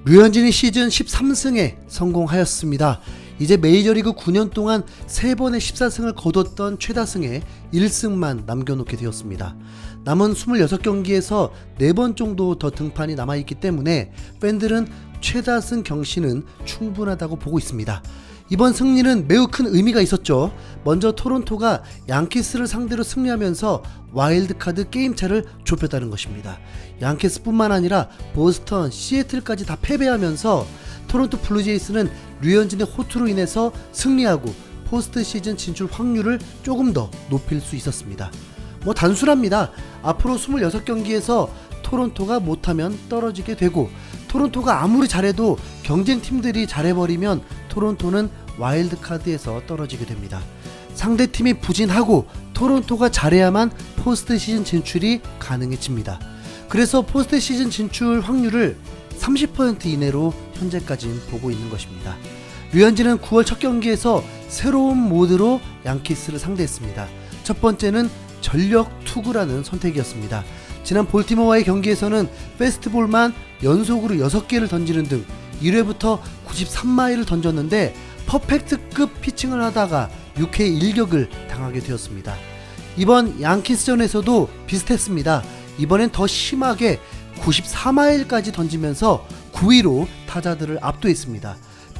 류현진이 시즌 13승에 성공하였습니다. 이제 메이저리그 9년 동안 3번의 14승을 거뒀던 최다승에 1승만 남겨놓게 되었습니다. 남은 26경기에서 4번 정도 더 등판이 남아있기 때문에 팬들은 최다승 경신은 충분하다고 보고 있습니다. 이번 승리는 매우 큰 의미가 있었죠. 먼저 토론토가 양키스를 상대로 승리하면서 와일드카드 게임차를 좁혔다는 것입니다. 양키스뿐만 아니라 보스턴, 시애틀까지 다 패배하면서 토론토 블루제이스는 류현진의 호투로 인해서 승리하고 포스트 시즌 진출 확률을 조금 더 높일 수 있었습니다. 단순합니다. 앞으로 26경기에서 토론토가 못하면 떨어지게 되고, 토론토가 아무리 잘해도 경쟁팀들이 잘해버리면 토론토는 와일드카드에서 떨어지게 됩니다. 상대팀이 부진하고 토론토가 잘해야만 포스트 시즌 진출이 가능해집니다. 그래서 포스트 시즌 진출 확률을 30% 이내로 현재까지는 보고 있는 것입니다. 류현진은 9월 첫 경기에서 새로운 모드로 양키스를 상대했습니다. 첫 번째는 전력 투구라는 선택이었습니다. 지난 볼티모어와의 경기에서는 페스트볼만 연속으로 6개를 던지는 등 1회부터 93마일을 던졌는데 퍼펙트급 피칭을 하다가 6회 1격을 당하게 되었습니다. 이번 양키스전에서도 비슷했습니다. 이번엔 더 심하게 94마일까지 던지면서 9위로 타자들을 압도했습니다.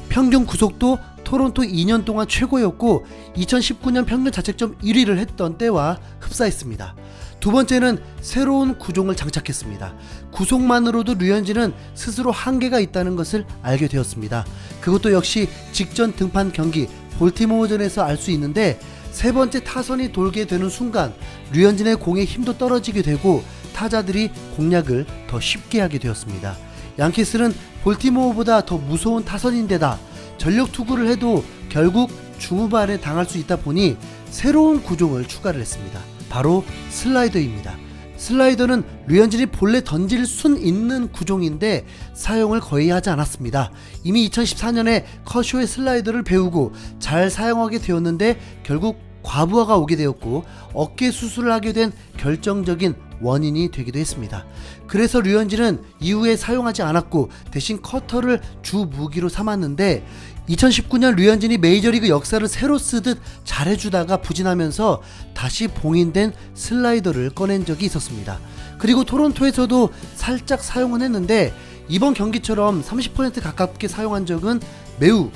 평균 구속도 토론토 2년 동안 최고였고 2019년 평균 자책점 1위를 했던 때와 흡사했습니다. 두 번째는 새로운 구종을 장착했습니다. 구속만으로도 류현진은 스스로 한계가 있다는 것을 알게 되었습니다. 그것도 역시 직전 등판 경기 볼티모어전에서 알 수 있는데, 세 번째 타선이 돌게 되는 순간 류현진의 공의 힘도 떨어지게 되고 타자들이 공략을 더 쉽게 하게 되었습니다. 양키스는 볼티모어보다 더 무서운 타선인데다 전력 투구를 해도 결국 중후반에 당할 수 있다 보니 새로운 구종을 추가를 했습니다. 바로 슬라이더입니다. 슬라이더는 류현진이 본래 던질 순 있는 구종인데 사용을 거의 하지 않았습니다. 이미 2014년에 커쇼의 슬라이더를 배우고 잘 사용하게 되었는데 결국 과부하가 오게 되었고 어깨 수술을 하게 된 결정적인 원인이 되기도 했습니다. 그래서 류현진은 이후에 사용하지 않았고 대신 커터를 주 무기로 삼았는데 2019년 류현진이 메이저리그 역사를 새로 쓰듯 잘해주다가 부진하면서 다시 봉인된 슬라이더를 꺼낸 적이 있었습니다. 그리고 토론토에서도 살짝 사용은 했는데 이번 경기처럼 30% 가깝게 사용한 적은 매우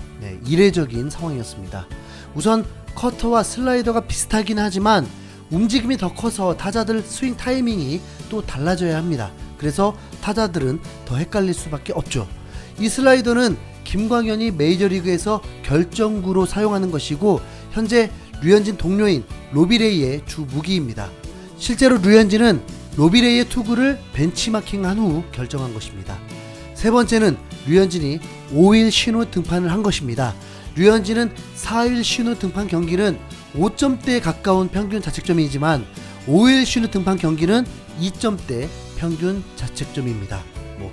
이례적인 상황이었습니다. 우선 커터와 슬라이더가 비슷하긴 하지만 움직임이 더 커서 타자들 스윙 타이밍이 또 달라져야 합니다. 그래서 타자들은 더 헷갈릴 수밖에 없죠. 이 슬라이더는 김광현이 메이저리그에서 결정구로 사용하는 것이고 현재 류현진 동료인 로비레이의 주 무기입니다. 실제로 류현진은 로비레이의 투구를 벤치마킹한 후 결정한 것입니다. 세 번째는 류현진이 5일 쉰 후 등판을 한 것입니다. 류현진은 4일 쉰 후 등판 경기는 5점대에 가까운 평균 자책점이지만 5일 쉰 후 등판 경기는 2점대 평균 자책점입니다.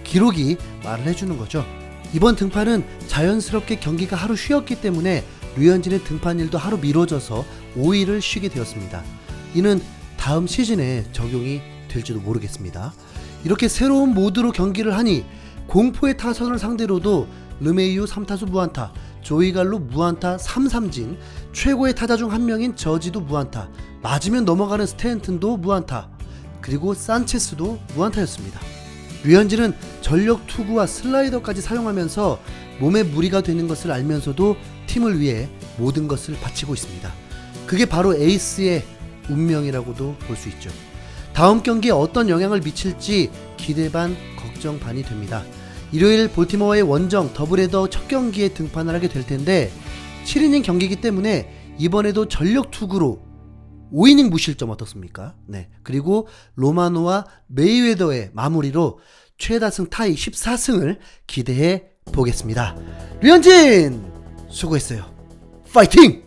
기록이 말을 해주는 거죠. 이번 등판은 자연스럽게 경기가 하루 쉬었기 때문에 류현진의 등판일도 하루 미뤄져서 5일을 쉬게 되었습니다. 이는 다음 시즌에 적용이 될지도 모르겠습니다. 이렇게 새로운 모드로 경기를 하니 공포의 타선을 상대로도 르메이유 3타수 무안타, 조이 갈로 무안타 3삼진, 최고의 타자 중 한 명인 저지도 무안타, 맞으면 넘어가는 스탠튼도 무안타, 그리고 산체스도 무안타였습니다. 류현진은 전력 투구와 슬라이더까지 사용하면서 몸에 무리가 되는 것을 알면서도 팀을 위해 모든 것을 바치고 있습니다. 그게 바로 에이스의 운명이라고도 볼 수 있죠. 다음 경기에 어떤 영향을 미칠지 기대 반 걱정 반이 됩니다. 일요일 볼티모어의 원정 더블헤더 첫 경기에 등판을 하게 될 텐데 7이닝 경기이기 때문에 이번에도 전력 투구로 5이닝 무실점 어떻습니까? 그리고 로마노와 메이웨더의 마무리로 최다승 타이 14승을 기대해 보겠습니다. 류현진 수고했어요. 파이팅!